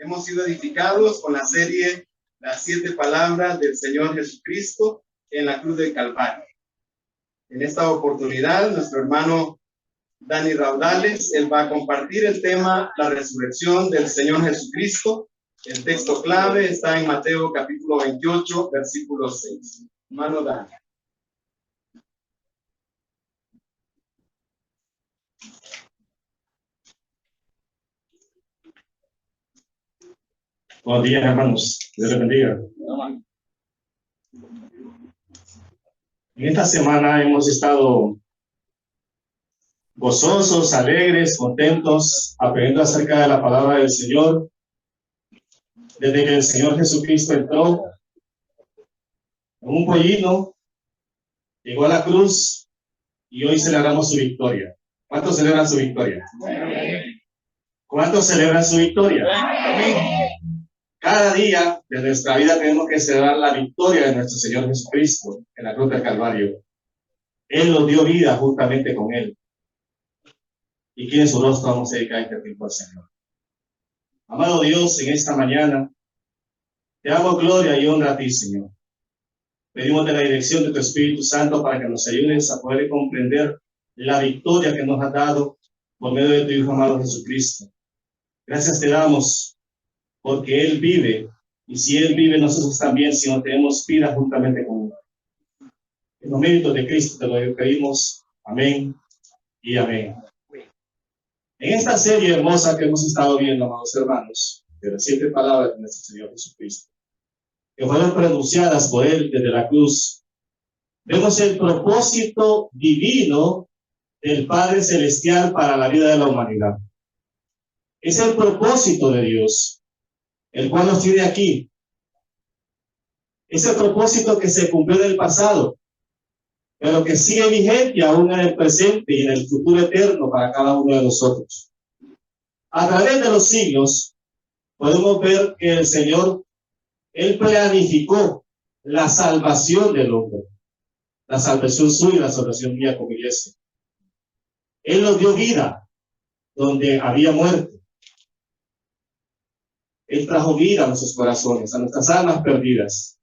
Hemos sido edificados con la serie Las 7 palabras del Señor Jesucristo en la cruz del Calvario. En esta oportunidad, nuestro hermano Dani Raudales, él va a compartir el tema La resurrección del Señor Jesucristo. El texto clave está en Mateo capítulo 28, versículo 6. Hermano Dani. Buenos días, hermanos. Dios les bendiga. En esta semana hemos estado gozosos, alegres, contentos, aprendiendo acerca de la palabra del Señor. Desde que el Señor Jesucristo entró en un pollino, llegó a la cruz y hoy celebramos su victoria. ¿Cuántos celebran su victoria? ¿Cuántos celebran su victoria? Cada día de nuestra vida tenemos que celebrar la victoria de nuestro Señor Jesucristo en la cruz del Calvario. Él nos dio vida juntamente con Él. Y aquí en su rostro vamos a dedicar este tiempo al Señor. Amado Dios, en esta mañana te damos gloria y honra a ti, Señor. Pedimos de la dirección de tu Espíritu Santo para que nos ayudes a poder comprender la victoria que nos has dado por medio de tu Hijo amado Jesucristo. Gracias te damos porque Él vive, y si Él vive, nosotros también, si no tenemos vida juntamente con Él. En los méritos de Cristo te lo pedimos. Amén y amén. En esta serie hermosa que hemos estado viendo, amados hermanos, de las 7 palabras de nuestro Señor Jesucristo, que fueron pronunciadas por Él desde la cruz, vemos el propósito divino del Padre Celestial para la vida de la humanidad. Es el propósito de Dios, el cual nos tiene aquí. Es el propósito que se cumplió en el pasado, pero que sigue vigente aún en el presente y en el futuro eterno para cada uno de nosotros. A través de los siglos, podemos ver que el Señor, Él planificó la salvación del hombre, la salvación suya y la salvación mía como iglesia. Él nos dio vida donde había muerte. Él trajo vida a nuestros corazones, a nuestras almas perdidas.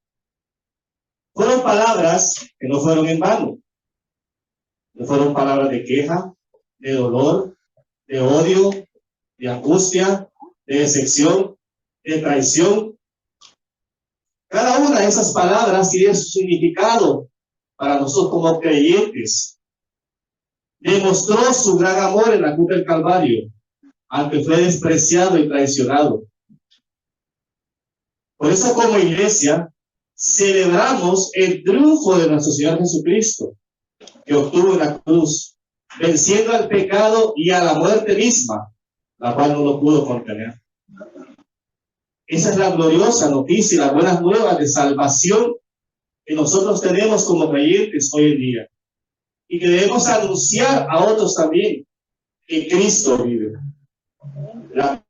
Fueron palabras que no fueron en vano. No fueron palabras de queja, de dolor, de odio, de angustia, de decepción, de traición. Cada una de esas palabras tiene su significado para nosotros como creyentes. Demostró su gran amor en la cruz del Calvario, aunque fue despreciado y traicionado. Por eso como iglesia celebramos el triunfo de nuestro Señor Jesucristo, que obtuvo en la cruz, venciendo al pecado y a la muerte misma, la cual no lo pudo contener. Esa es la gloriosa noticia y las buenas nuevas de salvación que nosotros tenemos como creyentes hoy en día. Y que debemos anunciar a otros también que Cristo vive. La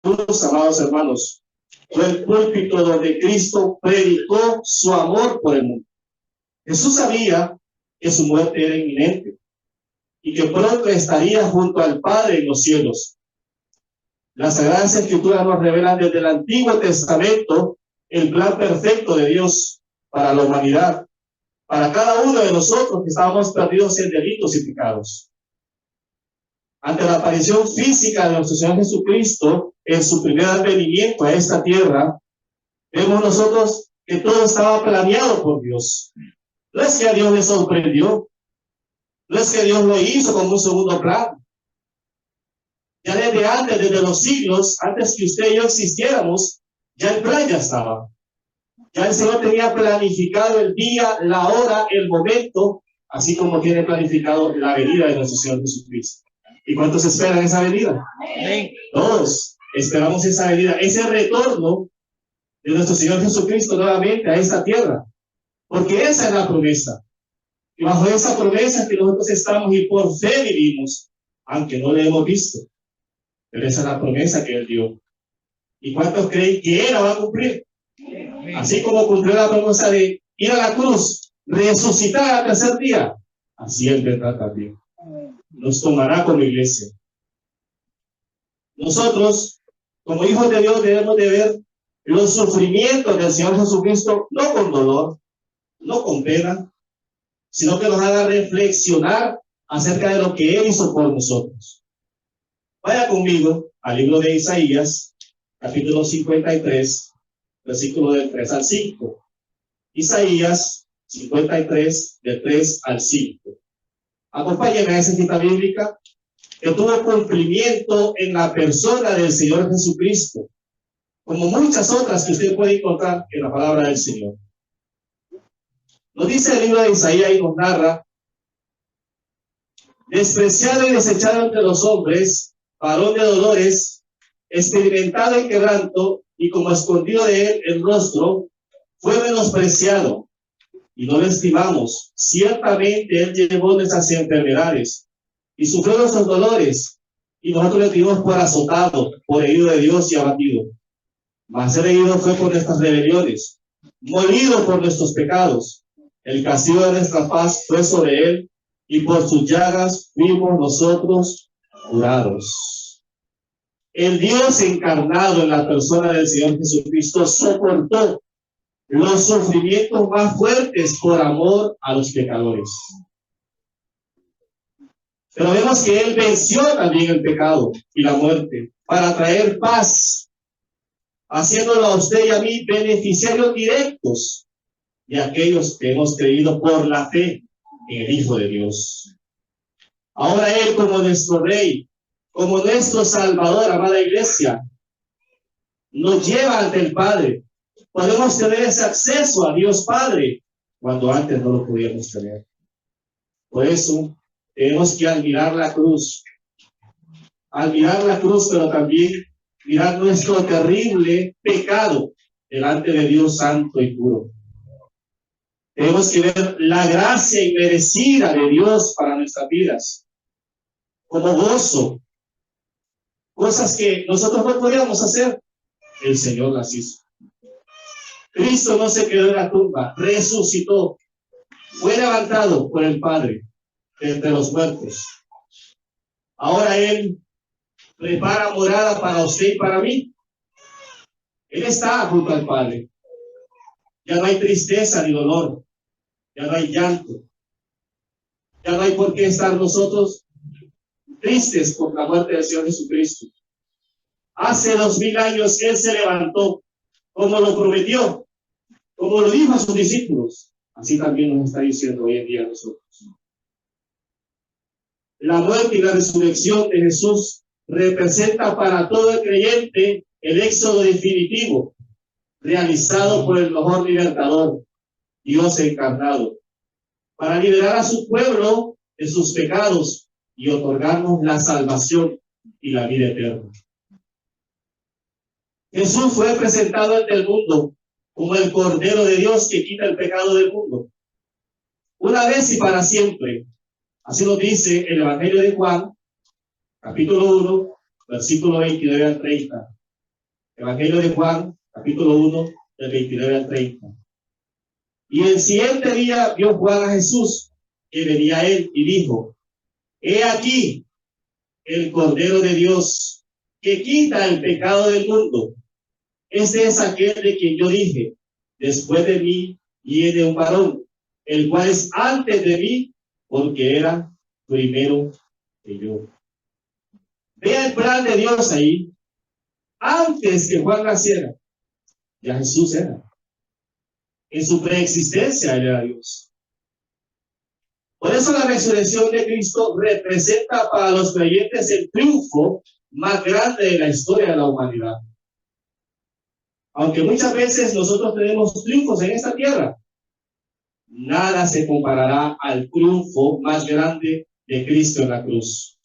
cruz, amados hermanos, fue el púlpito donde Cristo predicó su amor por el mundo. Jesús sabía que su muerte era inminente y que pronto estaría junto al Padre en los cielos. Las Sagradas Escrituras nos revelan desde el Antiguo Testamento el plan perfecto de Dios para la humanidad, para cada uno de nosotros que estábamos perdidos en delitos y pecados. Ante la aparición física de nuestro Señor Jesucristo en su primer advenimiento a esta tierra, vemos nosotros que todo estaba planeado por Dios. No es que a Dios le sorprendió, no es que Dios lo hizo como un segundo plan. Ya desde antes, desde los siglos, antes que usted y yo existiéramos, ya el plan ya estaba. Ya el Señor tenía planificado el día, la hora, el momento, así como tiene planificado la venida de nuestro Señor Jesucristo. ¿Y cuántos esperan esa venida? Amén. Todos esperamos esa venida, ese retorno de nuestro Señor Jesucristo nuevamente a esta tierra, porque esa es la promesa. Y bajo esa promesa que nosotros estamos y por fe vivimos, aunque no le hemos visto. Pero esa es la promesa que Él dio. ¿Y cuántos creen que Él la va a cumplir? Así como cumplió la promesa de ir a la cruz, resucitar al tercer día, así Él vendrá también. Nos tomará como iglesia. Nosotros Como hijos de Dios debemos de ver los sufrimientos del Señor Jesucristo, no con dolor, no con pena, sino que nos haga reflexionar acerca de lo que Él hizo por nosotros. Vaya conmigo al libro de Isaías, capítulo 53, versículo del 3 al 5. Isaías 53, del 3 al 5. Acompáñenme a esa cita bíblica que tuvo cumplimiento en la persona del Señor Jesucristo, como muchas otras que usted puede encontrar en la palabra del Señor. Nos dice el libro de Isaías y nos narra: despreciado y desechado entre los hombres, varón de dolores, experimentado en quebranto, y como escondido de él el rostro, fue menospreciado, y no lo estimamos. Ciertamente él llevó nuestras enfermedades, y sufrió nuestros dolores, y nosotros le tuvimos por azotado, por herido de Dios y abatido. Mas el herido fue por nuestras rebeliones, molido por nuestros pecados. El castigo de nuestra paz fue sobre él, y por sus llagas fuimos nosotros curados. El Dios encarnado en la persona del Señor Jesucristo soportó los sufrimientos más fuertes por amor a los pecadores. Pero vemos que Él venció también el pecado y la muerte para traer paz, haciéndolo a usted y a mí beneficiarios directos de aquellos que hemos creído por la fe en el Hijo de Dios. Ahora Él, como nuestro Rey, como nuestro Salvador, amada iglesia, nos lleva ante el Padre. Podemos tener ese acceso a Dios Padre cuando antes no lo podíamos tener. Por eso tenemos que admirar la cruz, pero también mirar nuestro terrible pecado delante de Dios santo y puro. Tenemos que ver la gracia inmerecida de Dios para nuestras vidas, como gozo. Cosas que nosotros no podíamos hacer, el Señor las hizo. Cristo no se quedó en la tumba, resucitó, fue levantado por el Padre entre los muertos. Ahora Él prepara morada para usted y para mí. Él está junto al Padre. Ya no hay tristeza ni dolor, ya no hay llanto, ya no hay por qué estar nosotros tristes por la muerte del Señor Jesucristo. Hace 2000 años Él se levantó, como lo prometió, como lo dijo a sus discípulos. Así también nos está diciendo hoy en día a nosotros. La muerte y la resurrección de Jesús representa para todo el creyente el éxodo definitivo, realizado por el mejor libertador, Dios encarnado, para liberar a su pueblo de sus pecados y otorgarnos la salvación y la vida eterna. Jesús fue presentado ante el mundo como el Cordero de Dios que quita el pecado del mundo, una vez y para siempre. Así lo dice el Evangelio de Juan, capítulo 1, versículo 29 al 30. Evangelio de Juan, capítulo 1, del 29 al 30. Y el siguiente día vio Juan a Jesús, que venía a él, y dijo: he aquí el Cordero de Dios, que quita el pecado del mundo. Este es aquel de quien yo dije: después de mí viene un varón, el cual es antes de mí, porque era primero que yo. Vea el plan de Dios ahí. Antes que Juan naciera, ya Jesús era. En su preexistencia Él era Dios. Por eso la resurrección de Cristo representa para los creyentes el triunfo más grande de la historia de la humanidad. Aunque muchas veces nosotros tenemos triunfos en esta tierra, nada se comparará al triunfo más grande de Cristo en la cruz.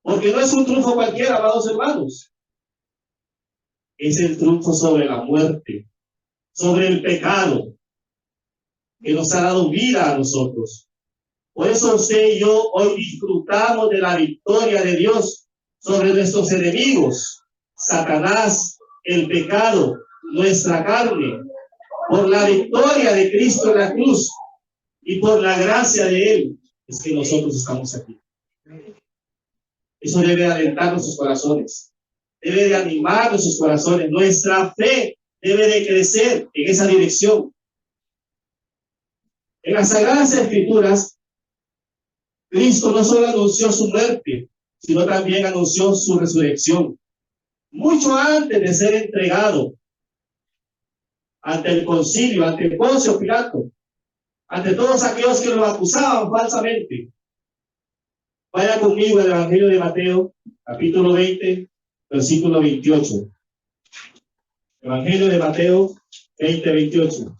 Porque no es un triunfo cualquiera, amados hermanos. Es el triunfo sobre la muerte, sobre el pecado, que nos ha dado vida a nosotros. Por eso usted y yo hoy disfrutamos de la victoria de Dios sobre nuestros enemigos, Satanás, el pecado, nuestra carne, por la victoria de Cristo en la cruz y por la gracia de Él, es que nosotros estamos aquí. Eso debe alentar nuestros corazones. debe de animar nuestros corazones. Nuestra fe debe de crecer en esa dirección. En las Sagradas Escrituras, Cristo no solo anunció su muerte, sino también anunció su resurrección. Mucho antes de ser entregado ante el concilio, ante Poncio Pilato, ante todos aquellos que lo acusaban falsamente. Vaya conmigo al Evangelio de Mateo, capítulo 20, versículo 28. Evangelio de Mateo 20, 28.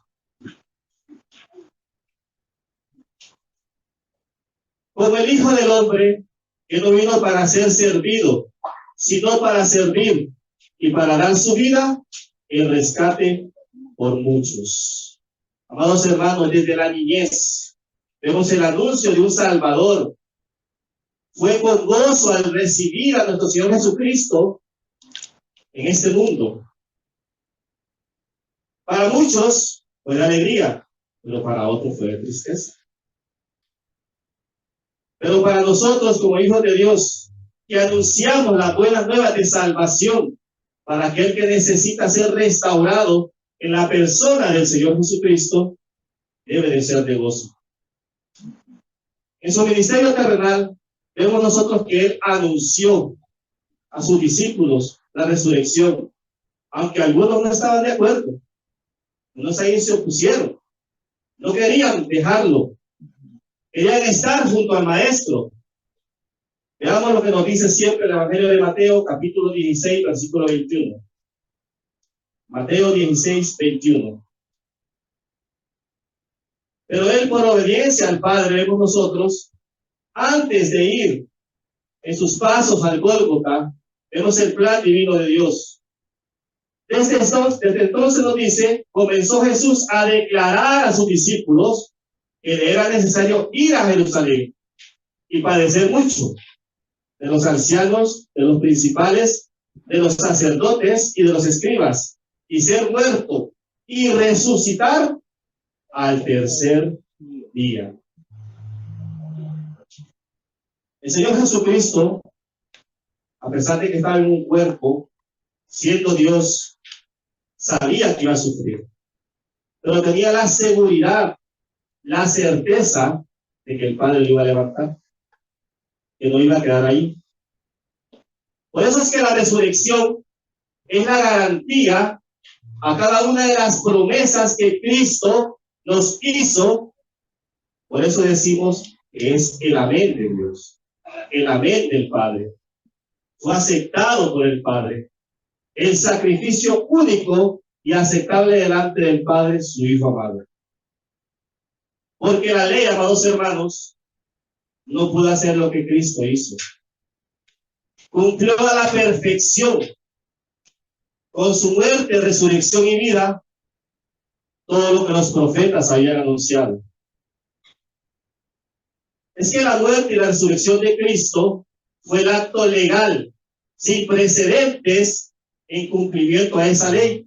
Como el Hijo del Hombre, que no vino para ser servido, sino para servir y para dar su vida en rescate por muchos. Amados hermanos, desde la niñez vemos el anuncio de un Salvador. Fue con gozo al recibir a nuestro Señor Jesucristo en este mundo. Para muchos fue de alegría, pero para otros fue de tristeza. Pero para nosotros, como hijos de Dios, que anunciamos las buenas nuevas de salvación para aquel que necesita ser restaurado en la persona del Señor Jesucristo, debe de ser de gozo. En su ministerio terrenal, vemos nosotros que Él anunció a sus discípulos la resurrección, aunque algunos no estaban de acuerdo. Unos ahí se opusieron. No querían dejarlo. Querían estar junto al Maestro. Veamos lo que nos dice siempre el Evangelio de Mateo, capítulo 16, versículo 21. Mateo 16, 21. Pero Él, por obediencia al Padre, vemos nosotros, antes de ir en sus pasos al Gólgota, vemos el plan divino de Dios. Desde entonces nos dice, comenzó Jesús a declarar a sus discípulos que le era necesario ir a Jerusalén y padecer mucho de los ancianos, de los principales, de los sacerdotes y de los escribas, y ser muerto y resucitar al tercer día. El Señor Jesucristo, a pesar de que estaba en un cuerpo, siendo Dios, sabía que iba a sufrir, pero tenía la seguridad, la certeza de que el Padre lo iba a levantar, que no iba a quedar ahí. Por eso es que la resurrección es la garantía a cada una de las promesas que Cristo nos hizo. Por eso decimos que es el amén de Dios, el amén del Padre. Fue aceptado por el Padre, el sacrificio único y aceptable delante del Padre, su Hijo amado. Porque la ley, amados hermanos, no pudo hacer lo que Cristo hizo. Cumplió a la perfección, con su muerte, resurrección y vida, todo lo que los profetas habían anunciado. Es que la muerte y la resurrección de Cristo fue el acto legal, sin precedentes en cumplimiento a esa ley.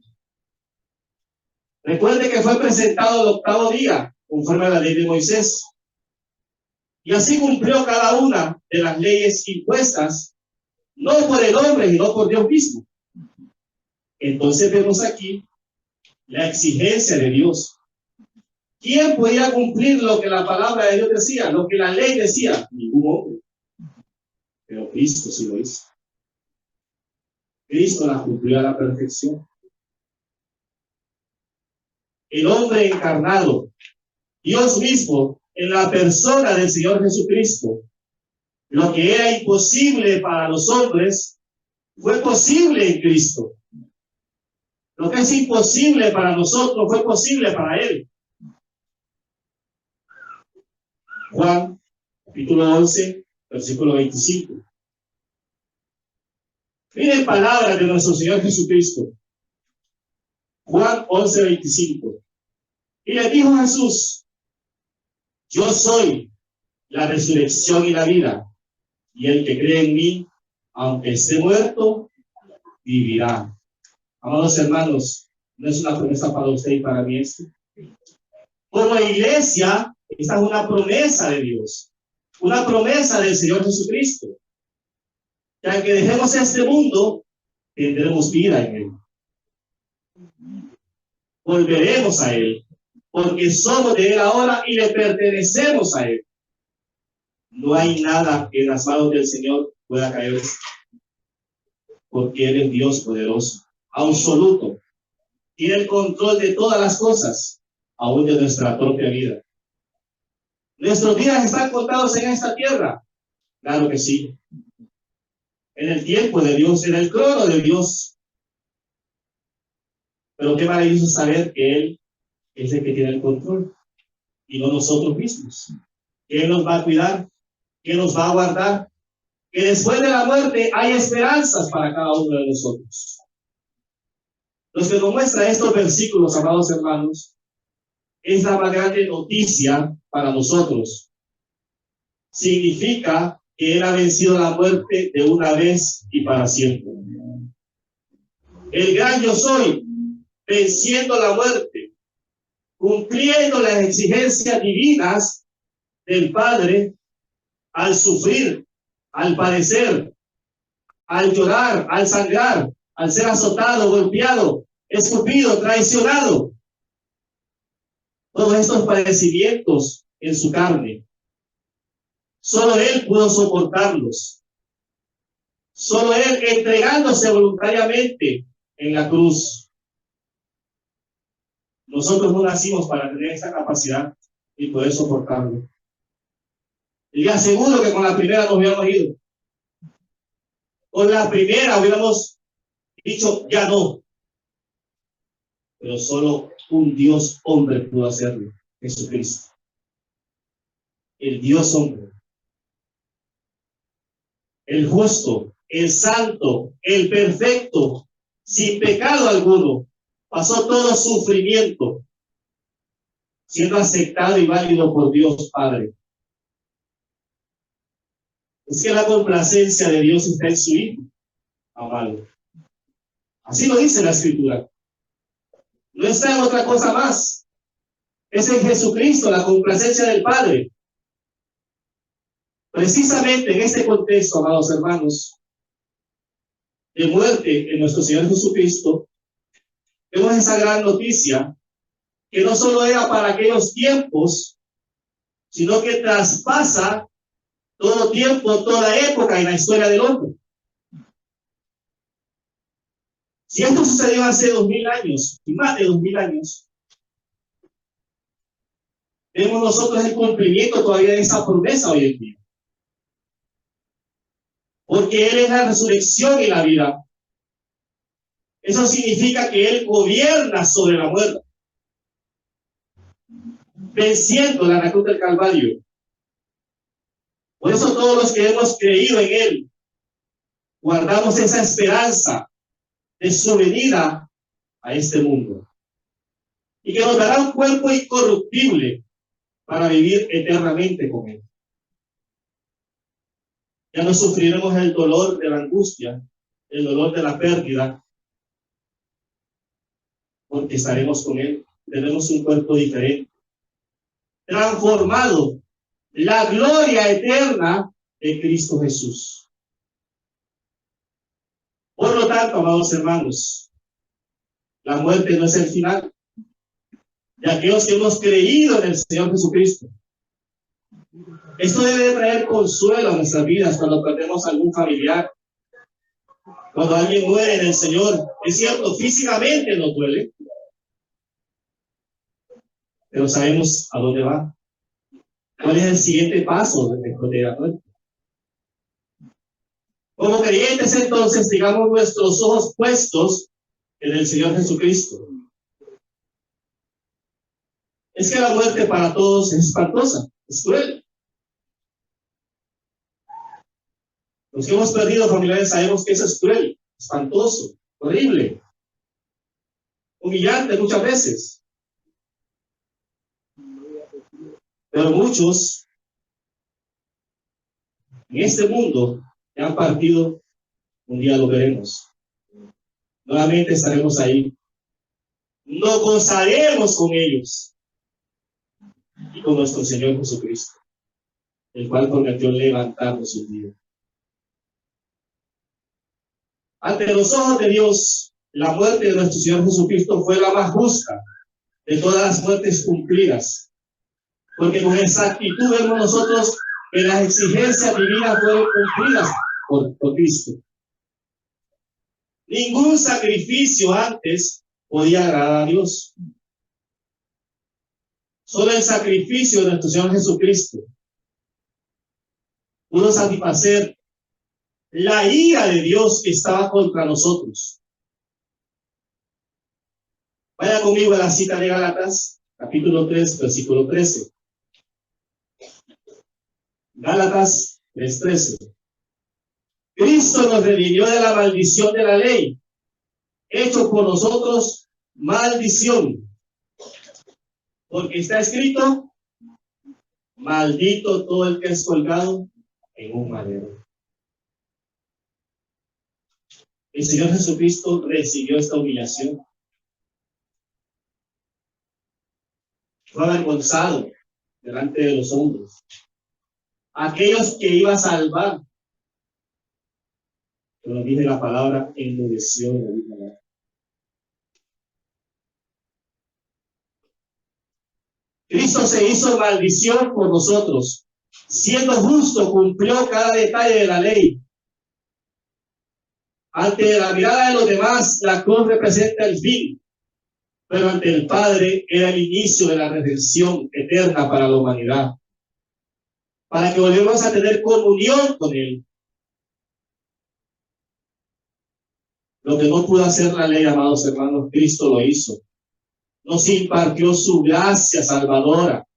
Recuerde que fue presentado el octavo día, conforme a la ley de Moisés. Y así cumplió cada una de las leyes impuestas, no por el hombre, sino por Dios mismo. Entonces vemos aquí la exigencia de Dios. ¿Quién podía cumplir lo que la palabra de Dios decía, lo que la ley decía? Ningún hombre. Pero Cristo sí lo hizo. Cristo la cumplió a la perfección. El hombre encarnado, Dios mismo, en la persona del Señor Jesucristo, lo que era imposible para los hombres, fue posible en Cristo. Lo que es imposible para nosotros fue posible para Él. Juan, capítulo 11, versículo 25. Miren palabras de nuestro Señor Jesucristo. Juan 11, 25. Y le dijo Jesús: yo soy la resurrección y la vida, y el que cree en mí, aunque esté muerto, vivirá. Amados hermanos, ¿no es una promesa para usted y para mí esto? Como iglesia, esta es una promesa de Dios, una promesa del Señor Jesucristo. Que aunque dejemos este mundo, tendremos vida en Él. Volveremos a Él, porque somos de Él ahora y le pertenecemos a Él. No hay nada que en las manos del Señor pueda caerse, porque Él es Dios poderoso, absoluto. Tiene el control de todas las cosas, aún de nuestra propia vida. ¿Nuestros días están contados en esta tierra? Claro que sí. En el tiempo de Dios, en el crono de Dios. Pero qué maravilloso saber que Él es el que tiene el control y no nosotros mismos. Que Él nos va a cuidar, que nos va a guardar, que después de la muerte hay esperanzas para cada uno de nosotros. Lo que nos muestra estos versículos, amados hermanos, es la más grande noticia para nosotros. Significa que Él ha vencido la muerte de una vez y para siempre. El gran yo soy, venciendo la muerte, cumpliendo las exigencias divinas del Padre al sufrir, al padecer, al llorar, al sangrar, al ser azotado, golpeado, escupido, traicionado. Todos estos padecimientos en su carne. Solo Él pudo soportarlos. Solo Él entregándose voluntariamente en la cruz. Nosotros no nacimos para tener esa capacidad y poder soportarlo. Y le aseguro que con la primera nos hubiéramos ido. Con la primera hubiéramos dicho, ya no. Pero solo un Dios hombre pudo hacerlo, Jesucristo. El Dios hombre. El justo, el santo, el perfecto, sin pecado alguno, pasó todo sufrimiento, siendo aceptado y válido por Dios Padre. Es que la complacencia de Dios está en su Hijo, amado. Así lo dice la Escritura. No está en otra cosa más. Es en Jesucristo la complacencia del Padre. Precisamente en este contexto, amados hermanos, de muerte en nuestro Señor Jesucristo, vemos esa gran noticia que no solo era para aquellos tiempos, sino que traspasa todo tiempo, toda época en la historia del hombre. Si esto sucedió hace 2000 años, y más de 2000 años, vemos nosotros el cumplimiento todavía de esa promesa hoy en día. Porque Él es la resurrección y la vida. Eso significa que Él gobierna sobre la muerte, venciendo la cruz del Calvario. Por eso todos los que hemos creído en Él, guardamos esa esperanza de su venida a este mundo. Y que nos dará un cuerpo incorruptible para vivir eternamente con Él. Ya no sufriremos el dolor de la angustia, el dolor de la pérdida, porque estaremos con Él. Tenemos un cuerpo diferente, transformado, la gloria eterna de Cristo Jesús. Por lo tanto, amados hermanos, la muerte no es el final de aquellos que hemos creído en el Señor Jesucristo. Esto debe traer consuelo a nuestras vidas cuando perdemos a algún familiar, cuando alguien muere en el Señor. Es cierto, físicamente nos duele, pero sabemos a dónde va. ¿Cuál es el siguiente paso después de la muerte? Como creyentes, entonces, digamos nuestros ojos puestos en el Señor Jesucristo. Es que la muerte para todos es espantosa, es cruel. Los que hemos perdido familiares sabemos que eso es cruel, espantoso, horrible, humillante muchas veces. Pero muchos en este mundo que han partido, un día lo veremos. Nuevamente estaremos ahí. Nos gozaremos con ellos y con nuestro Señor Jesucristo, el cual prometió levantarnos un día. Ante los ojos de Dios, la muerte de nuestro Señor Jesucristo fue la más justa de todas las muertes cumplidas, porque con exactitud vemos nosotros que las exigencias divinas fueron cumplidas por Cristo. Ningún sacrificio antes podía agradar a Dios. Solo el sacrificio de nuestro Señor Jesucristo pudo satisfacer la ira de Dios que estaba contra nosotros. Vaya conmigo a la cita de Gálatas, capítulo 3, versículo 13. Gálatas 3:13. Cristo nos redimió de la maldición de la ley, hecho por nosotros maldición, porque está escrito: maldito todo el que es colgado en un madero. El Señor Jesucristo recibió esta humillación. Fue avergonzado delante de los hombres. Aquellos que iba a salvar, pero dice la palabra, enmudeció de la misma manera. Cristo se hizo maldición por nosotros. Siendo justo, cumplió cada detalle de la ley. Ante la mirada de los demás, la cruz representa el fin, pero ante el Padre era el inicio de la redención eterna para la humanidad, para que volvamos a tener comunión con Él. Lo que no pudo hacer la ley, amados hermanos, Cristo lo hizo. Nos impartió su gracia salvadora.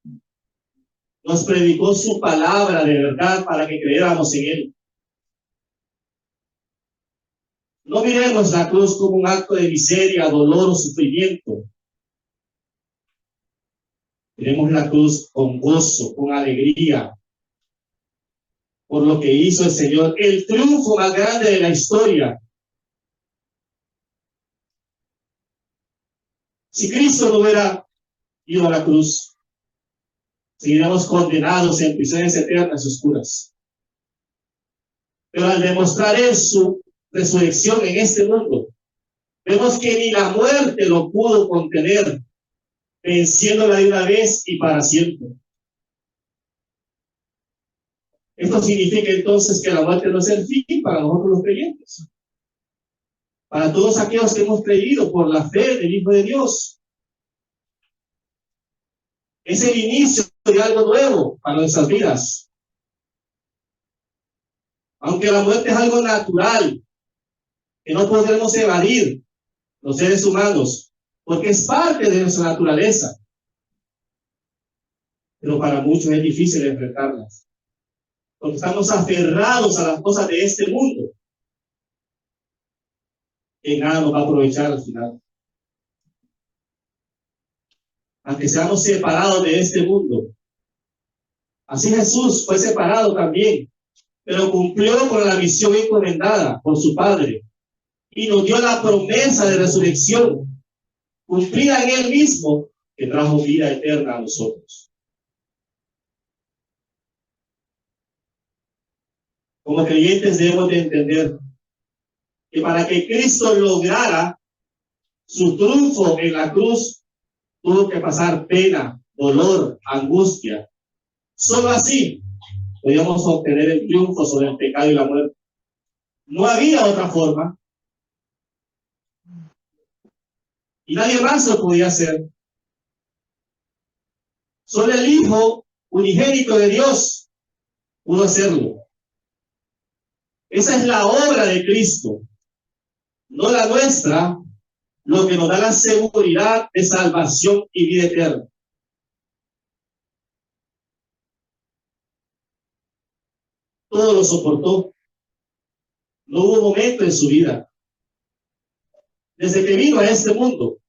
Nos predicó su palabra de verdad para que creyéramos en Él. No miremos la cruz como un acto de miseria, dolor o sufrimiento. Miremos la cruz con gozo, con alegría, por lo que hizo el Señor, el triunfo más grande de la historia. Si Cristo no hubiera ido a la cruz, seguiríamos condenados en prisiones eternas y oscuras. Pero al demostrar Él su resurrección en este mundo, vemos que ni la muerte lo pudo contener, venciéndola de una vez y para siempre. Esto significa entonces que la muerte no es el fin para nosotros los creyentes, para todos aquellos que hemos creído por la fe del Hijo de Dios. Es el inicio de algo nuevo para nuestras vidas. Aunque la muerte es algo natural, que no podremos evadir los seres humanos, porque es parte de nuestra naturaleza. Pero para muchos es difícil enfrentarlas, porque estamos aferrados a las cosas de este mundo, que nada nos va a aprovechar al final. Aunque seamos separados de este mundo, así Jesús fue separado también, pero cumplió con la misión encomendada por su Padre y nos dio la promesa de resurrección, cumplida en Él mismo, que trajo vida eterna a nosotros. Como creyentes debemos de entender que para que Cristo lograra su triunfo en la cruz, tuvo que pasar pena, dolor, angustia. Solo así podíamos obtener el triunfo sobre el pecado y la muerte. No había otra forma. Y nadie más lo podía hacer. Solo el Hijo unigénito de Dios pudo hacerlo. Esa es la obra de Cristo, no la nuestra, lo que nos da la seguridad de salvación y vida eterna. Todo lo soportó. No hubo momento en su vida, desde que vino a este mundo,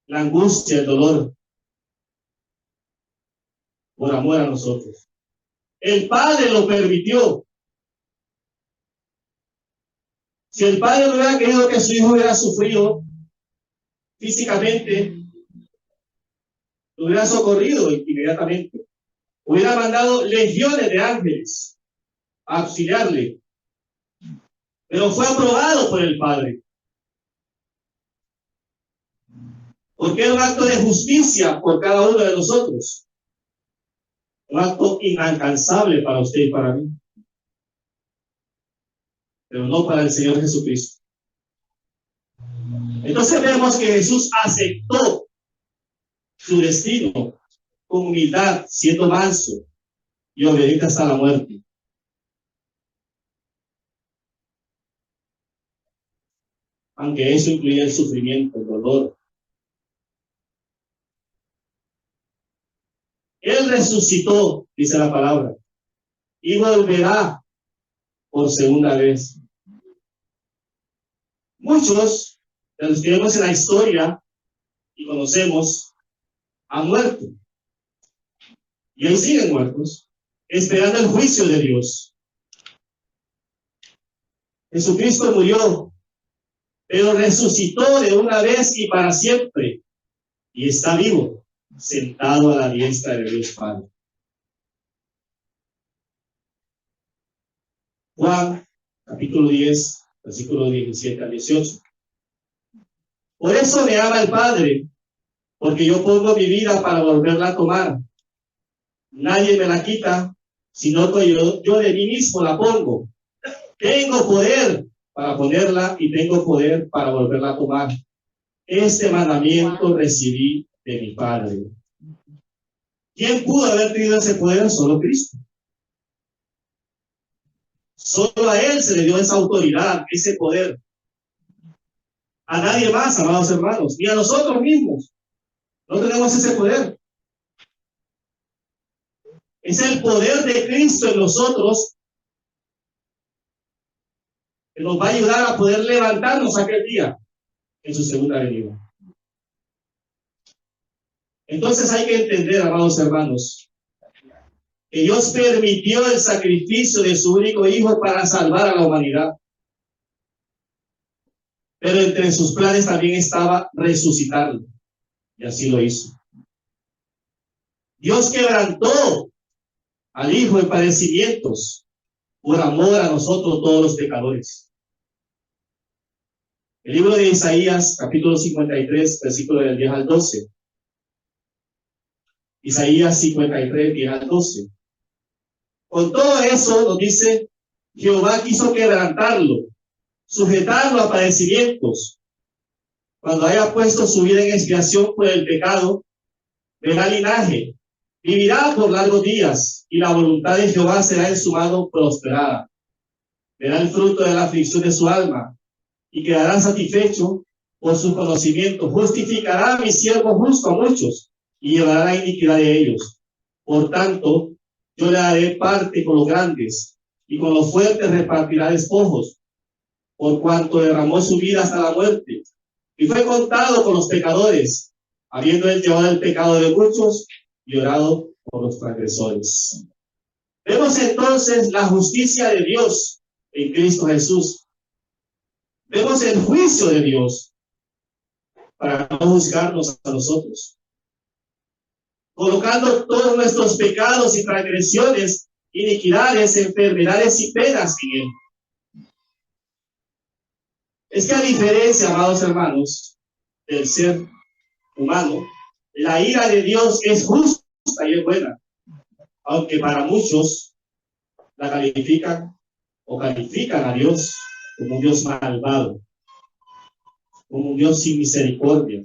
la angustia, el dolor, por amor a nosotros. El Padre lo permitió. Si el Padre no hubiera querido que su Hijo hubiera sufrido físicamente, lo hubiera socorrido inmediatamente. Hubiera mandado legiones de ángeles a auxiliarle, pero fue aprobado por el Padre. Porque era un acto de justicia por cada uno de nosotros. Un acto inalcanzable para usted y para mí. Pero no para el Señor Jesucristo. Entonces vemos que Jesús aceptó su destino con humildad, siendo manso y obediente hasta la muerte. Aunque eso incluía el sufrimiento, el dolor. Él resucitó, dice la palabra, y volverá por segunda vez. Muchos de los que vemos en la historia y conocemos han muerto. Y ahí siguen muertos, esperando el juicio de Dios. Jesucristo murió, pero resucitó de una vez y para siempre. Y está vivo, sentado a la diestra de Dios Padre. Juan, capítulo 10, versículo 17 al 18. Por eso me ama el Padre, porque yo pongo mi vida para volverla a tomar. Nadie me la quita, sino que yo de mí mismo la pongo. Tengo poder para ponerla y tengo poder para volverla a tomar. Este mandamiento recibí de mi Padre. ¿Quién pudo haber tenido ese poder? Solo Cristo. Solo a Él se le dio esa autoridad, ese poder. A nadie más, amados hermanos, ni a nosotros mismos. No tenemos ese poder. Es el poder de Cristo en nosotros que nos va a ayudar a poder levantarnos aquel día en su segunda venida. Entonces hay que entender, amados hermanos, que Dios permitió el sacrificio de su único Hijo para salvar a la humanidad. Pero entre sus planes también estaba resucitarlo. Y así lo hizo. Dios quebrantó al Hijo en padecimientos por amor a nosotros todos los pecadores. El libro de Isaías, capítulo 53, versículo del 10 al 12. Isaías 53, 10 al 12. Con todo eso nos dice, Jehová quiso quebrantarlo, sujetarlo a padecimientos. Cuando haya puesto su vida en expiación por el pecado, verá linaje, vivirá por largos días, y la voluntad de Jehová será en su mano prosperada. Verá el fruto de la aflicción de su alma, y quedará satisfecho por su conocimiento. Justificará a mi siervo justo a muchos, y llevará la iniquidad de ellos. Por tanto, yo le daré parte con los grandes, y con los fuertes repartirá despojos, por cuanto derramó su vida hasta la muerte, y fue contado con los pecadores, habiendo él llevado el pecado de muchos y orado por los transgresores. Vemos entonces la justicia de Dios en Cristo Jesús. Vemos el juicio de Dios para no juzgarnos a nosotros, colocando todos nuestros pecados y transgresiones, iniquidades, enfermedades y penas en él. Es que a diferencia, amados hermanos, del ser humano, la ira de Dios es justa y es buena, aunque para muchos la califican a Dios como un Dios malvado, como un Dios sin misericordia.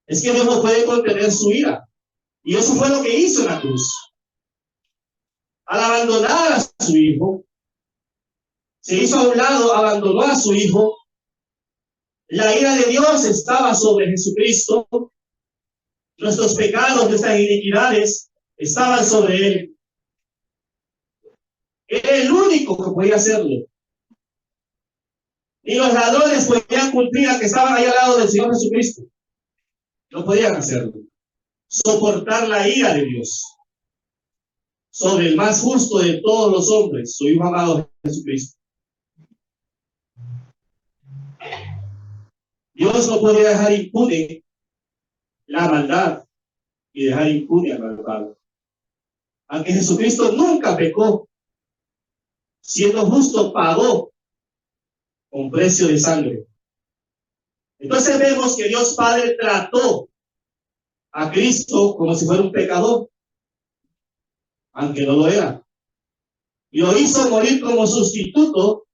Es que Dios no puede contener su ira, y eso fue lo que hizo en la cruz. Al abandonar a su Hijo, se hizo a un lado, abandonó a su Hijo. La ira de Dios estaba sobre Jesucristo. Nuestros pecados, nuestras iniquidades estaban sobre él. Era el único que podía hacerlo. Y los ladrones podían cumplir a que estaban ahí al lado del Señor Jesucristo. No podían hacerlo. Soportar la ira de Dios sobre el más justo de todos los hombres, su Hijo amado Jesucristo. Dios no podía dejar impune la maldad y dejar impune al malvado. Aunque Jesucristo nunca pecó, siendo justo, pagó con precio de sangre. Entonces vemos que Dios Padre trató a Cristo como si fuera un pecador, aunque no lo era. Y lo hizo morir como sustituto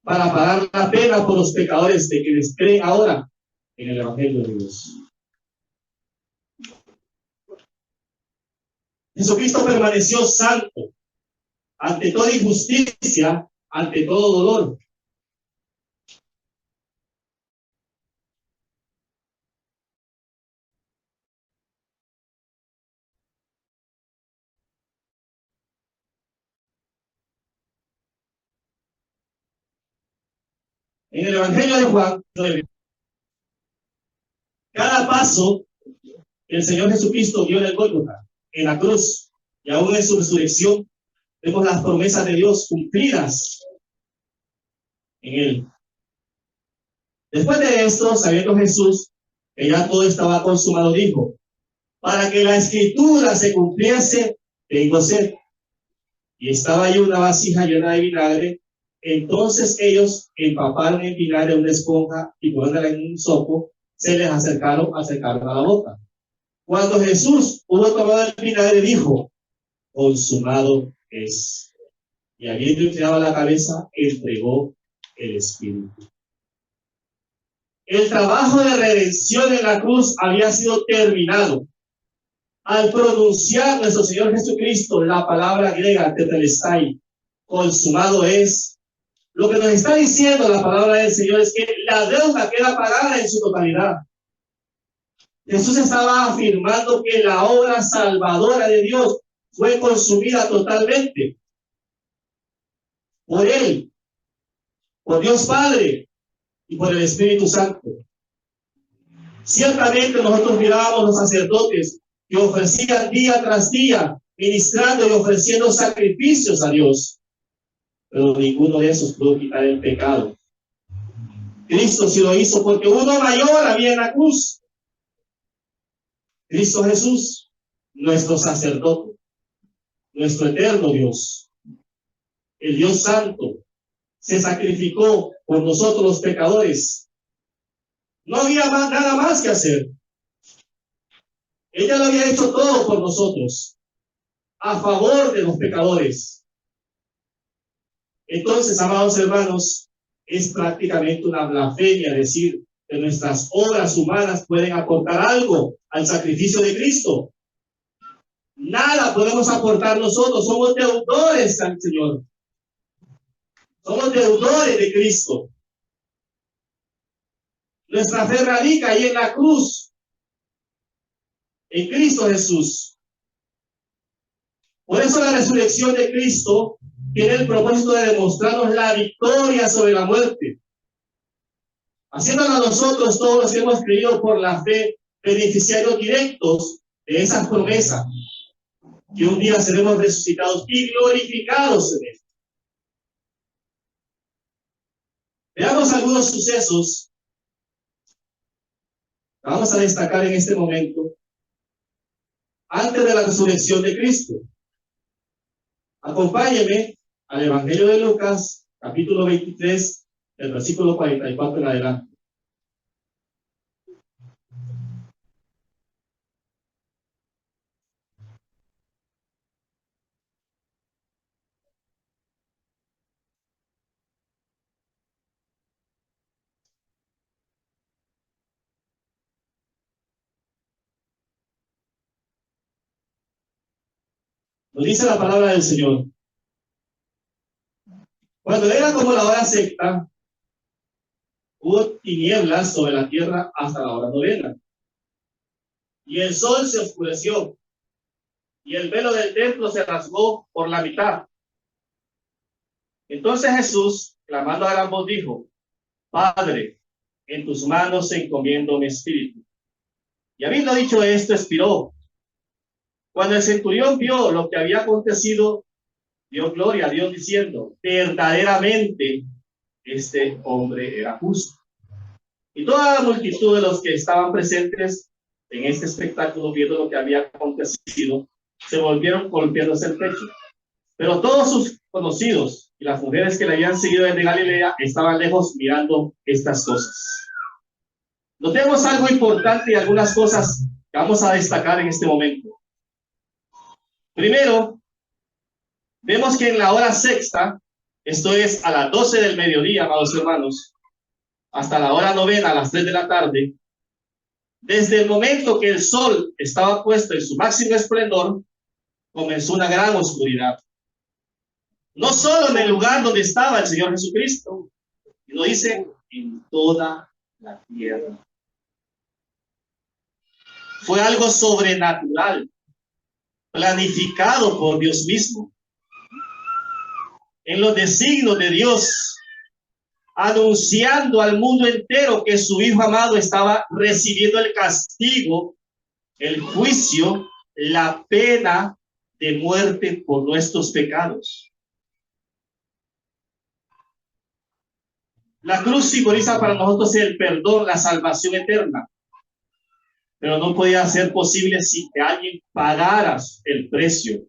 para pagar la pena por los pecadores de quienes creen ahora en el Evangelio de Dios. Jesucristo permaneció santo ante toda injusticia, ante todo dolor. En el Evangelio de Juan, cada paso que el Señor Jesucristo dio en el Gólgota, en la cruz, y aún en su resurrección, vemos las promesas de Dios cumplidas en él. Después de esto, sabiendo Jesús que ya todo estaba consumado, dijo: para que la escritura se cumpliese, tengo sed. Y estaba allí una vasija llena de vinagre. Entonces ellos empaparon en vinagre una esponja y poniéndola en un sopo, se les acercaron a la boca. Cuando Jesús hubo tomado el vinagre, dijo: consumado es. Y habiendo inclinado la cabeza, entregó el Espíritu. El trabajo de redención en la cruz había sido terminado. Al pronunciar nuestro Señor Jesucristo la palabra griega tetelestai, consumado es, lo que nos está diciendo la palabra del Señor es que la deuda queda pagada en su totalidad. Jesús estaba afirmando que la obra salvadora de Dios fue consumida totalmente por Él, por Dios Padre y por el Espíritu Santo. Ciertamente nosotros mirábamos los sacerdotes que ofrecían día tras día, ministrando y ofreciendo sacrificios a Dios, pero ninguno de esos pudo quitar el pecado. Cristo sí lo hizo porque uno mayor había en la cruz. Cristo Jesús, nuestro sacerdote, nuestro eterno Dios, el Dios Santo, se sacrificó por nosotros los pecadores. No había nada más que hacer. Ella lo había hecho todo por nosotros, a favor de los pecadores. Entonces, amados hermanos, es prácticamente una blasfemia decir que nuestras obras humanas pueden aportar algo al sacrificio de Cristo. Nada podemos aportar nosotros, somos deudores al Señor. Somos deudores de Cristo. Nuestra fe radica ahí en la cruz, en Cristo Jesús. Por eso la resurrección de Cristo tiene el propósito de demostrarnos la victoria sobre la muerte, haciéndonos a nosotros, todos los que hemos creído por la fe, beneficiarios directos de esas promesas, que un día seremos resucitados y glorificados en él. Veamos algunos sucesos. Vamos a destacar en este momento, antes de la resurrección de Cristo. Acompáñeme al Evangelio de Lucas, capítulo 23, el versículo 44 en adelante. Nos dice la palabra del Señor: cuando era como la hora sexta, hubo tinieblas sobre la tierra hasta la hora novena. Y el sol se oscureció, y el velo del templo se rasgó por la mitad. Entonces Jesús, clamando a gran voz, dijo: Padre, en tus manos encomiendo mi espíritu. Y habiendo dicho esto, expiró. Cuando el centurión vio lo que había acontecido, dio gloria a Dios diciendo: verdaderamente este hombre era justo. Y toda la multitud de los que estaban presentes en este espectáculo, viendo lo que había acontecido, se volvieron golpeándose el pecho Pero todos sus conocidos y las mujeres que le habían seguido desde Galilea estaban lejos mirando estas cosas. Notemos algo importante y algunas cosas que vamos a destacar en este momento. Primero, vemos que en la hora sexta, esto es a las 12 del mediodía, amados hermanos, hasta la hora novena, a las 3 de la tarde, desde el momento que el sol estaba puesto en su máximo esplendor, comenzó una gran oscuridad. No solo en el lugar donde estaba el Señor Jesucristo, sino dice en toda la tierra. Fue algo sobrenatural, planificado por Dios mismo. En los designios de Dios, anunciando al mundo entero que su Hijo amado estaba recibiendo el castigo, el juicio, la pena de muerte por nuestros pecados. La cruz simboliza para nosotros el perdón, la salvación eterna. Pero no podía ser posible sin que alguien pagara el precio.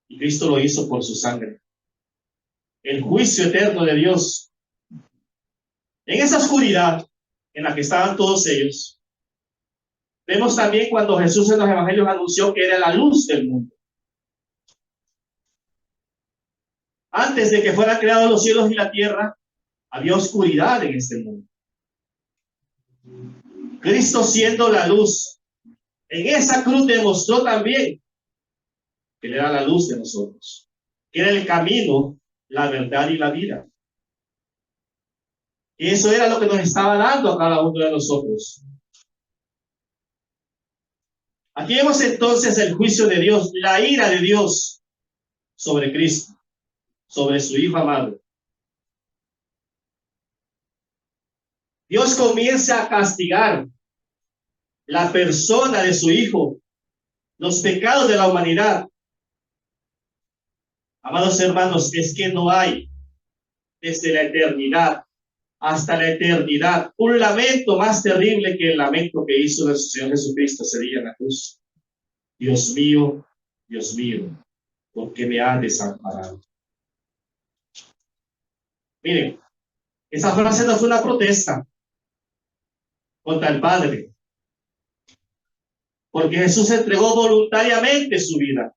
Y Cristo lo hizo por su sangre. El juicio eterno de Dios. En esa oscuridad en la que estaban todos ellos, vemos también cuando Jesús en los evangelios anunció que era la luz del mundo. Antes de que fueran creados los cielos y la tierra, había oscuridad en este mundo. Cristo, siendo la luz, en esa cruz demostró también que Él era la luz de nosotros, que era el camino, la verdad y la vida. Y eso era lo que nos estaba dando a cada uno de nosotros. Aquí vemos entonces el juicio de Dios, la ira de Dios sobre Cristo, sobre su Hijo amado. Dios comienza a castigar la persona de su Hijo, los pecados de la humanidad. Amados hermanos, es que no hay desde la eternidad hasta la eternidad un lamento más terrible que el lamento que hizo nuestro Señor Jesucristo ese día en la cruz. Dios mío, ¿por qué me has desamparado? Miren, esa frase no fue una protesta contra el Padre, porque Jesús entregó voluntariamente su vida.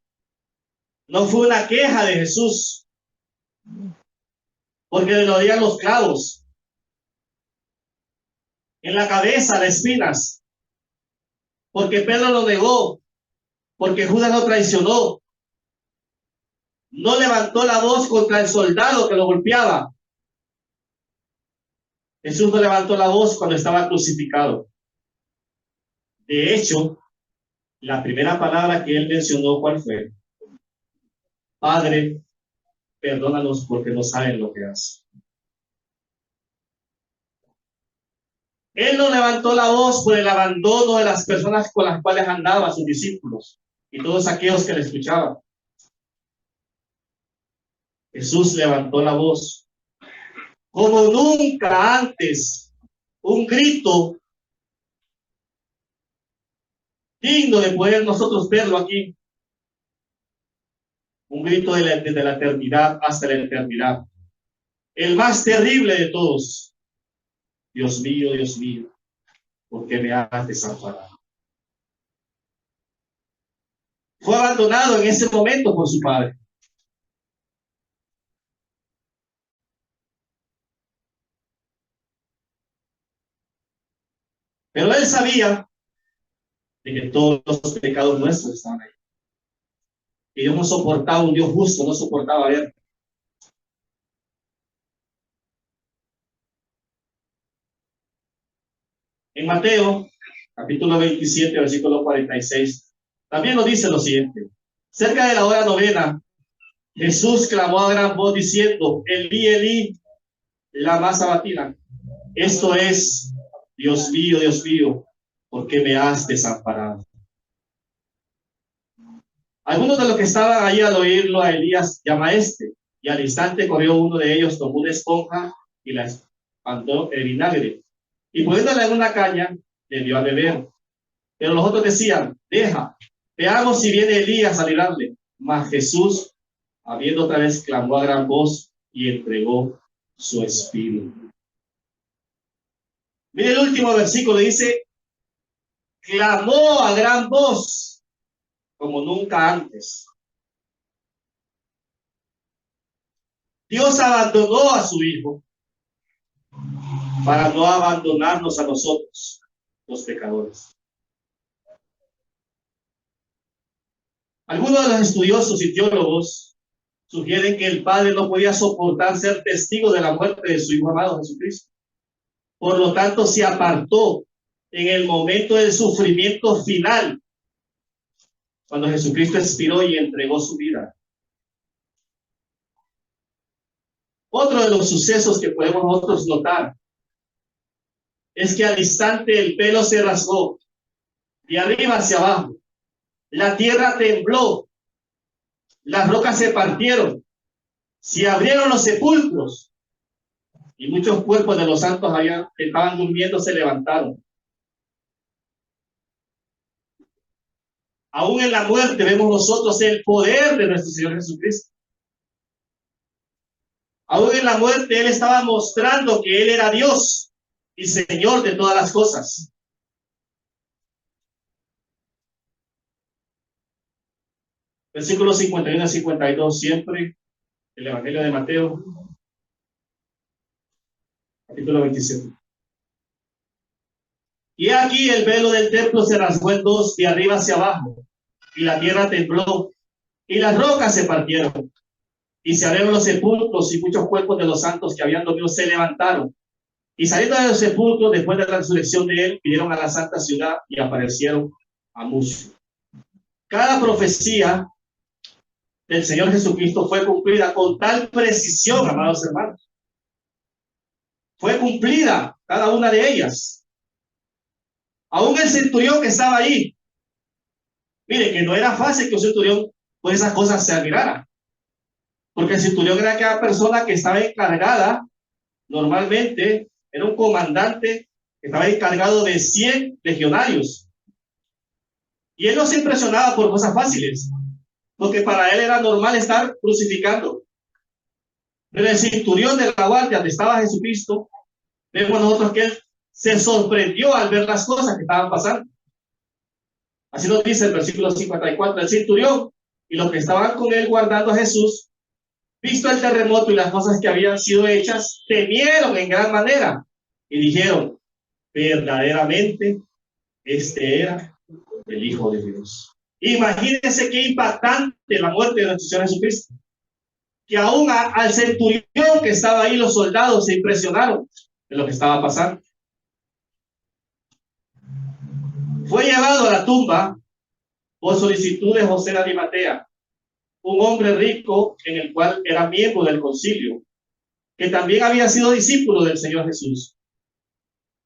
No fue una queja de Jesús, porque le dolían los clavos, en la cabeza las espinas, porque Pedro lo negó, porque Judas lo traicionó. No levantó la voz contra el soldado que lo golpeaba. Jesús no levantó la voz cuando estaba crucificado. De hecho, la primera palabra que él mencionó, ¿cuál fue? Padre, perdónanos porque no saben lo que hacen. Él no levantó la voz por el abandono de las personas con las cuales andaba, sus discípulos y todos aquellos que le escuchaban. Jesús levantó la voz como nunca antes, un grito digno de poder nosotros verlo aquí. Un grito desde la eternidad hasta la eternidad. El más terrible de todos. Dios mío, ¿por qué me has desamparado? Fue abandonado en ese momento por su padre. Pero él sabía de que todos los pecados nuestros estaban ahí. Que Dios no soportaba, un Dios justo no soportaba ver. En Mateo, capítulo 27, versículo 46, también nos dice lo siguiente. Cerca de la hora novena, Jesús clamó a gran voz diciendo, Elí, Elí, lama sabacthani. Esto es, Dios mío, ¿por qué me has desamparado? Algunos de los que estaban allí al oírlo a Elías, llama a este, y al instante corrió uno de ellos, tomó una esponja y la espantó el vinagre, y poniéndola en una caña, le dio a beber. Pero los otros decían, deja, veamos si viene Elías a librarle. Mas Jesús habiendo otra vez clamó a gran voz y entregó su espíritu. Mire el último versículo, dice, clamó a gran voz como nunca antes. Dios abandonó a su Hijo para no abandonarnos a nosotros, los pecadores. Algunos de los estudiosos y teólogos sugieren que el Padre no podía soportar ser testigo de la muerte de su Hijo amado Jesucristo. Por lo tanto, se apartó en el momento del sufrimiento final, cuando Jesucristo expiró y entregó su vida. Otro de los sucesos que podemos nosotros notar es que al instante el pelo se rasgó de arriba hacia abajo. La tierra tembló, las rocas se partieron, se abrieron los sepulcros y muchos cuerpos de los santos que estaban durmiendo se levantaron. Aún en la muerte vemos nosotros el poder de nuestro Señor Jesucristo. Aún en la muerte Él estaba mostrando que Él era Dios y Señor de todas las cosas. Versículos 51 a 52, siempre el Evangelio de Mateo, capítulo 27. Y aquí el velo del templo se rasgó en dos, de arriba hacia abajo, y la tierra tembló, y las rocas se partieron, y se abrieron los sepulcros, y muchos cuerpos de los santos que habían dormido se levantaron. Y saliendo de los sepulcros, después de la resurrección de él, vinieron a la santa ciudad y aparecieron a muchos. Cada profecía del Señor Jesucristo fue cumplida con tal precisión, amados hermanos. Fue cumplida cada una de ellas. Aún el centurión que estaba ahí, mire que no era fácil que un centurión pues esas cosas se admirara, porque el centurión era aquella persona que estaba encargada, normalmente era un comandante que estaba encargado de 100 legionarios, y él no se impresionaba por cosas fáciles, porque para él era normal estar crucificando. Pero el centurión de la guardia donde estaba Jesucristo, vemos nosotros que él se sorprendió al ver las cosas que estaban pasando. Así nos dice el versículo 54, el centurión y los que estaban con él guardando a Jesús, visto el terremoto y las cosas que habían sido hechas, temieron en gran manera y dijeron, verdaderamente este era el Hijo de Dios. Imagínense qué impactante la muerte de nuestro Señor Jesucristo, que aún al centurión que estaba ahí, los soldados se impresionaron de lo que estaba pasando. Fue llevado a la tumba por solicitud de José de Arimatea, un hombre rico en el cual era miembro del concilio, que también había sido discípulo del Señor Jesús.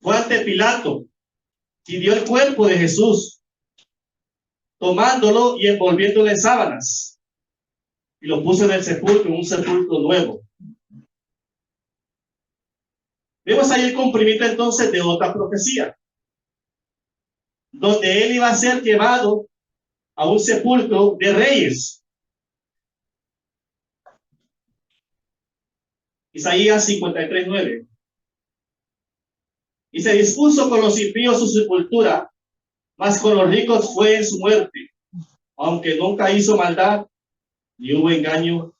Fue ante Pilato y dio el cuerpo de Jesús, tomándolo y envolviéndolo en sábanas, y lo puso en el sepulcro, en un sepulcro nuevo. Vemos ahí el cumplimiento entonces de otra profecía, donde él iba a ser llevado a un sepulcro de reyes. Isaías 53:9. Y se dispuso con los impíos su sepultura, mas con los ricos fue en su muerte, aunque nunca hizo maldad, ni hubo engaño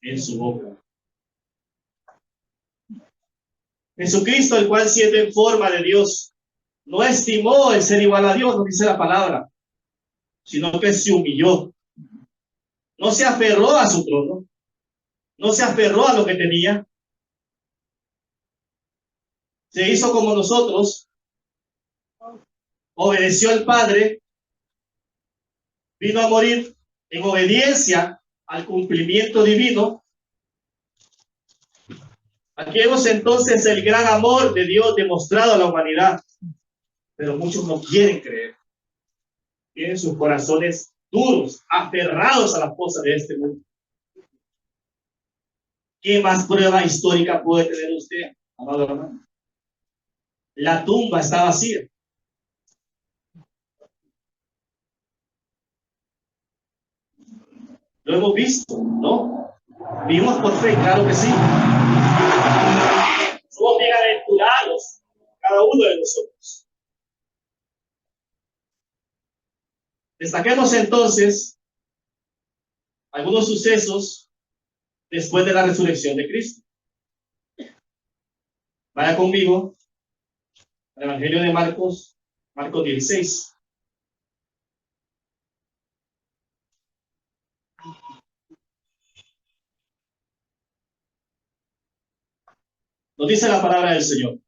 en su boca. Jesucristo, el cual siendo en forma de Dios, no estimó el ser igual a Dios, no dice la palabra, sino que se humilló. No se aferró a su trono, no se aferró a lo que tenía. Se hizo como nosotros, obedeció al Padre, vino a morir en obediencia al cumplimiento divino. Aquí vemos entonces el gran amor de Dios demostrado a la humanidad, pero muchos no quieren creer. Tienen sus corazones duros, aferrados a las cosas de este mundo. ¿Qué más prueba histórica puede tener usted, amado hermano? La tumba está vacía. Lo hemos visto, ¿no? Vivimos por fe, claro que sí. Somos bienaventurados, cada uno de nosotros. Destaquemos entonces algunos sucesos después de la resurrección de Cristo. Vaya conmigo al Evangelio de Marcos, Marcos 16. Nos dice la palabra del Señor.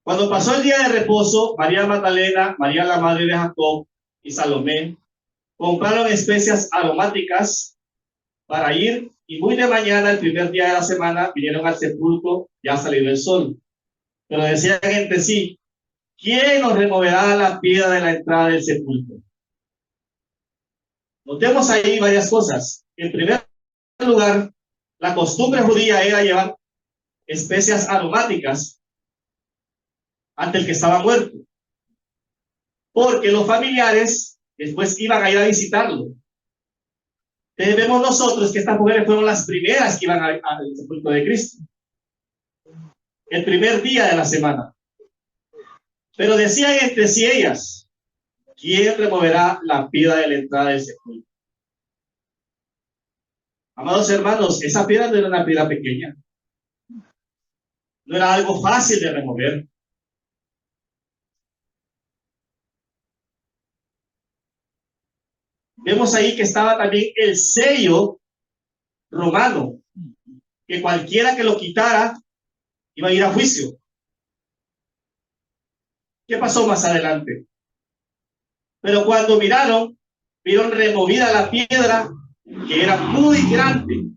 Cuando pasó el día de reposo, María Magdalena, María la madre de Jacob y Salomé compraron especias aromáticas para ir, y muy de mañana, el primer día de la semana, vinieron al sepulcro ya salido el sol. Pero decían entre sí, ¿quién nos removerá la piedra de la entrada del sepulcro? Notemos ahí varias cosas. En primer lugar, la costumbre judía era llevar especias aromáticas ante el que estaba muerto, porque los familiares después iban a ir a visitarlo. Entonces vemos nosotros que estas mujeres fueron las primeras que iban al sepulcro de Cristo, el primer día de la semana. Pero decían entre sí ellas, ¿quién removerá la piedra de la entrada del sepulcro? Amados hermanos, esa piedra no era una piedra pequeña, no era algo fácil de remover. Vemos ahí que estaba también el sello romano, que cualquiera que lo quitara iba a ir a juicio. ¿Qué pasó más adelante? Pero cuando vieron removida la piedra, que era muy grande.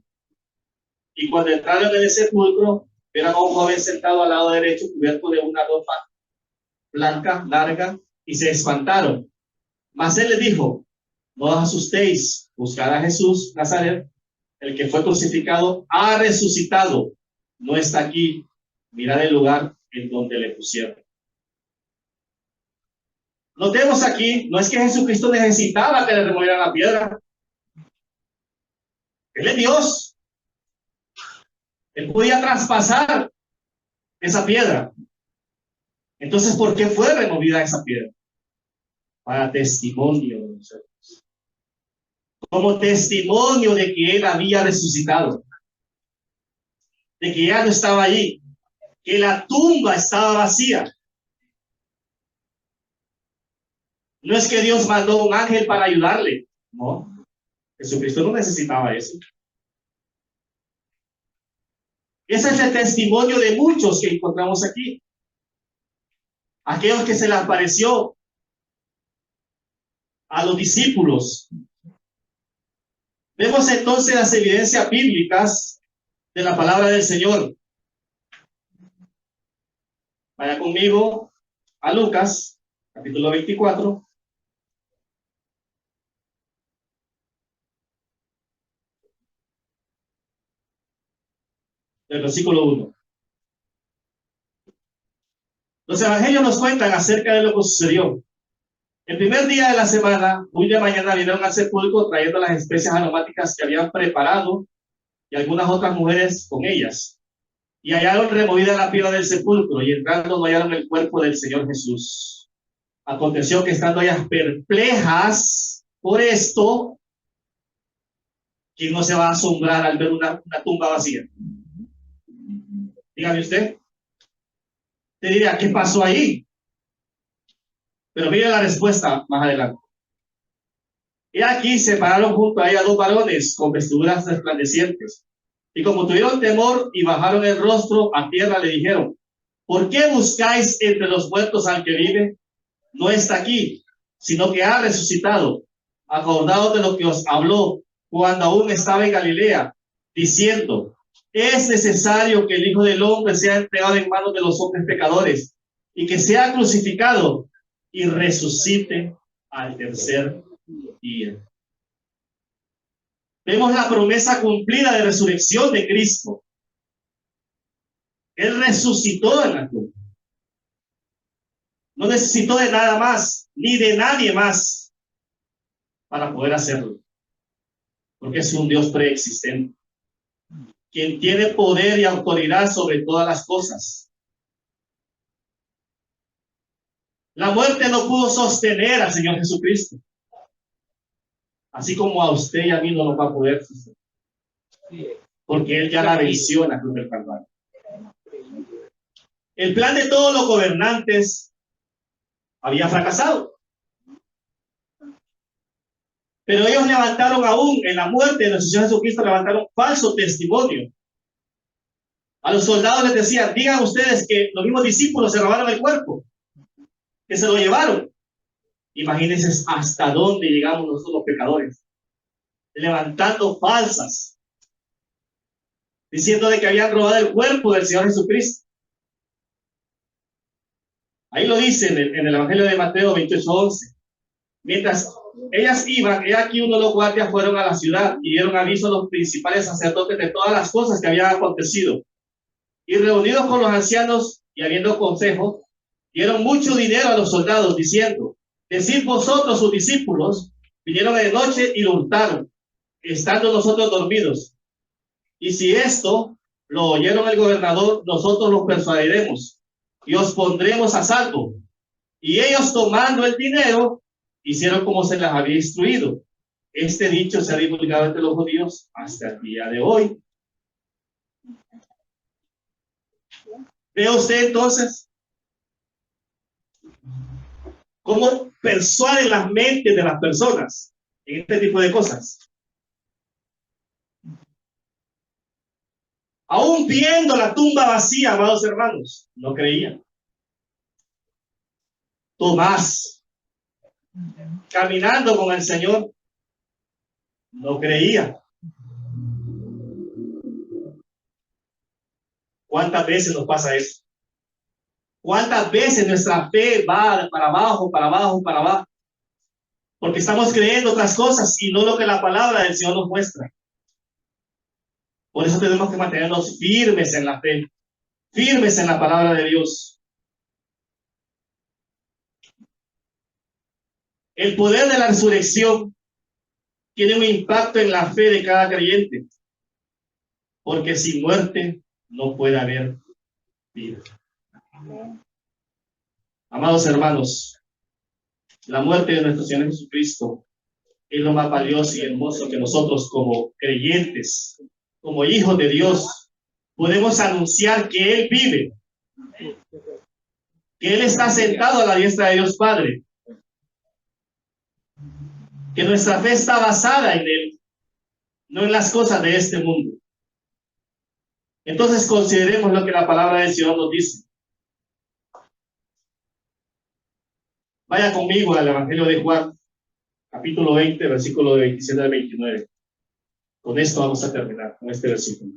Y cuando entraron en el sepulcro, vieron a un joven sentado al lado derecho, cubierto de una ropa blanca, larga, y se espantaron. Mas él les dijo, no os asustéis, buscad a Jesús Nazaret, el que fue crucificado, ha resucitado, no está aquí, mirad el lugar en donde le pusieron. Notemos aquí, no es que Jesucristo necesitaba que le removieran la piedra. Él es Dios. Él podía traspasar esa piedra. Entonces, ¿por qué fue removida esa piedra? Para testimonio de nosotros. Como testimonio de que Él había resucitado. De que ya no estaba allí. Que la tumba estaba vacía. No es que Dios mandó un ángel para ayudarle. No. Jesucristo no necesitaba eso. Ese es el testimonio de muchos que encontramos aquí. Aquellos que se le apareció a los discípulos. Vemos entonces las evidencias bíblicas de la palabra del Señor. Vaya conmigo a Lucas, capítulo 24. Del versículo 1. Los evangelios nos cuentan acerca de lo que sucedió. El primer día de la semana, muy de mañana, vinieron al sepulcro trayendo las especias aromáticas que habían preparado y algunas otras mujeres con ellas. Y hallaron removida la piedra del sepulcro, y entrando no hallaron el cuerpo del Señor Jesús. Aconteció que estando ellas perplejas por esto, ¿quién no se va a asombrar al ver una tumba vacía? Dígame usted. Te diría, ¿qué pasó ahí? Pero mire la respuesta más adelante. Y aquí se pararon junto a ella dos varones con vestiduras resplandecientes. Y como tuvieron temor y bajaron el rostro a tierra, le dijeron, ¿por qué buscáis entre los muertos al que vive? No está aquí, sino que ha resucitado. Acordaos de lo que os habló cuando aún estaba en Galilea, diciendo, es necesario que el Hijo del Hombre sea entregado en manos de los hombres pecadores y que sea crucificado y resucite al tercer día. Vemos la promesa cumplida de resurrección de Cristo. Él resucitó en la cruz. No necesitó de nada más, ni de nadie más, para poder hacerlo. porque es un Dios preexistente, quien tiene poder y autoridad sobre todas las cosas. La muerte no pudo sostener al Señor Jesucristo, así como a usted y a mí no nos va a poder sostener, porque Él ya la venció en la cruz del Calvario. El plan de todos los gobernantes había fracasado, pero ellos levantaron aún en la muerte de nuestro Señor Jesucristo, levantaron falso testimonio. A los soldados les decían, digan ustedes que los mismos discípulos se robaron el cuerpo, que se lo llevaron. Imagínense hasta dónde llegamos nosotros los pecadores, levantando falsas, diciendo de que habían robado el cuerpo del Señor Jesucristo. Ahí lo dice en el Evangelio de Mateo 28:11. Mientras ellas iban, he aquí uno de los guardias fueron a la ciudad y dieron aviso a los principales sacerdotes de todas las cosas que habían acontecido. Y reunidos con los ancianos y habiendo consejo, dieron mucho dinero a los soldados, diciendo, decid vosotros sus discípulos, vinieron de noche y lo hurtaron, estando nosotros dormidos. Y si esto lo oyeron el gobernador, nosotros los persuadiremos y os pondremos a salvo. Y ellos, tomando el dinero, hicieron como se les había instruido. Este dicho se ha divulgado entre los judíos hasta el día de hoy. ¿Ve usted entonces cómo persuade las mentes de las personas en este tipo de cosas? Aún viendo la tumba vacía, amados hermanos, no creían. Tomás, caminando con el Señor, no creía. ¿Cuántas veces nos pasa eso? ¿Cuántas veces nuestra fe va para abajo, para abajo, para abajo? Porque estamos creyendo otras cosas y no lo que la palabra del Señor nos muestra. Por eso tenemos que mantenernos firmes en la fe, firmes en la palabra de Dios. El poder de la resurrección tiene un impacto en la fe de cada creyente, porque sin muerte no puede haber vida. Amados hermanos, la muerte de nuestro Señor Jesucristo es lo más valioso y hermoso que nosotros como creyentes, como hijos de Dios, podemos anunciar que Él vive, que Él está sentado a la diestra de Dios Padre, que nuestra fe está basada en Él, no en las cosas de este mundo. Entonces consideremos lo que la palabra del Señor nos dice. Vaya conmigo al Evangelio de Juan, capítulo 20, versículo de 27 al 29. Con esto vamos a terminar, con este versículo.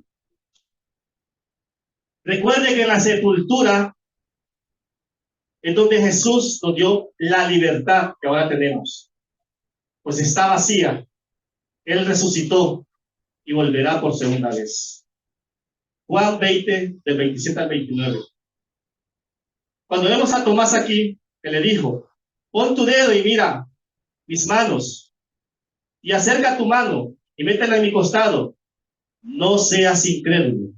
Recuerde que en la sepultura es donde Jesús nos dio la libertad que ahora tenemos. Pues está vacía. Él resucitó y volverá por segunda vez. Juan 20, del 27 al 29. Cuando vemos a Tomás aquí, que le dijo, pon tu dedo y mira mis manos, y acerca tu mano y métela en mi costado, no seas incrédulo.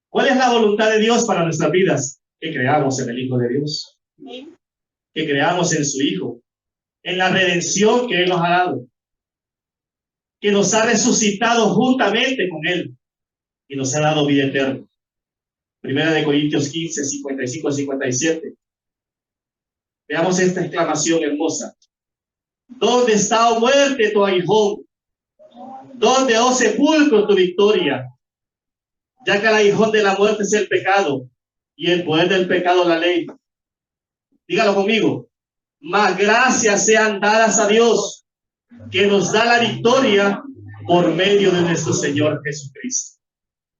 ¿Cuál es la voluntad de Dios para nuestras vidas? Que creamos en el Hijo de Dios, que creamos en su Hijo, en la redención que Él nos ha dado, que nos ha resucitado juntamente con Él y nos ha dado vida eterna. Primera de Corintios 15, 55 57. Veamos esta exclamación hermosa. ¿Dónde está, oh muerte, tu aguijón? ¿Dónde, oh sepulcro, tu victoria? Ya que el aguijón de la muerte es el pecado y el poder del pecado la ley. Dígalo conmigo. Mas gracias sean dadas a Dios, que nos da la victoria por medio de nuestro Señor Jesucristo.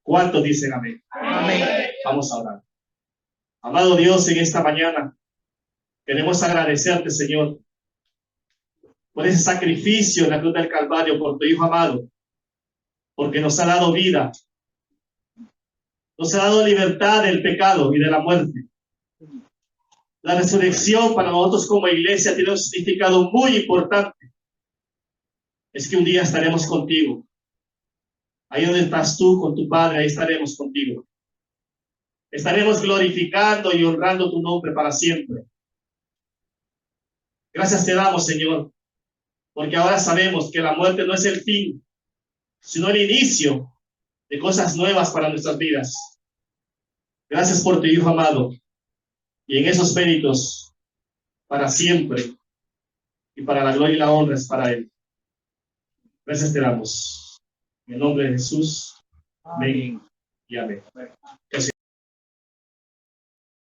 ¿Cuántos dicen amén? Amén. Vamos a orar. Amado Dios, en esta mañana queremos agradecerte, Señor, por ese sacrificio en la cruz del Calvario, por tu Hijo amado, porque nos ha dado vida, nos ha dado libertad del pecado y de la muerte. La resurrección para nosotros como iglesia tiene un significado muy importante. Es que un día estaremos contigo. Ahí donde estás tú con tu Padre, ahí estaremos contigo. Estaremos glorificando y honrando tu nombre para siempre. Gracias te damos, Señor, porque ahora sabemos que la muerte no es el fin, sino el inicio de cosas nuevas para nuestras vidas. Gracias por tu Hijo amado, y en esos méritos, para siempre, y para la gloria y la honra es para Él. Gracias te damos. En el nombre de Jesús. Amén y amén.